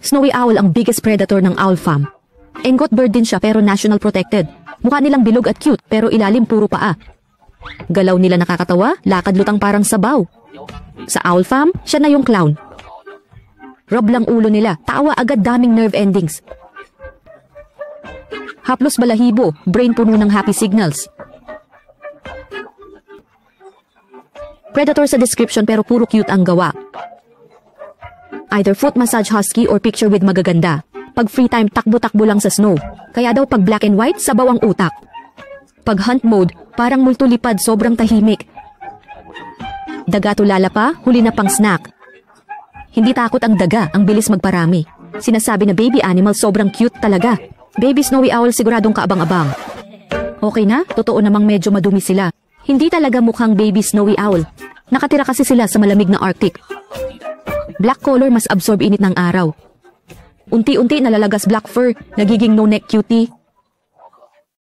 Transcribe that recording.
Snowy owl ang biggest predator ng owl farm. Engot bird din siya pero national protected. Mukha nilang bilog at cute pero ilalim puro paa. Galaw nila nakakatawa, lakad lutang parang sabaw. Sa owl farm, siya na yung clown. Rob lang ulo nila, tawa agad daming nerve endings. Haplos balahibo, brain puno ng happy signals. Predator sa description pero puro cute ang gawa. Either foot massage husky or picture with magaganda. Pag free time, takbo-takbo lang sa snow. Kaya daw pag black and white, sabaw ang utak. Pag hunt mode, parang multulipad, sobrang tahimik. Daga tulala pa, huli na pang snack. Hindi takot ang daga, ang bilis magparami. Sinasabi na baby animal sobrang cute talaga. Baby snowy owl siguradong kaabang-abang. Okay na, totoo namang medyo madumi sila. Hindi talaga mukhang baby snowy owl. Nakatira kasi sila sa malamig na Arctic. Black color mas absorb init ng araw. Unti-unti nalalagas black fur, nagiging no-neck cutie.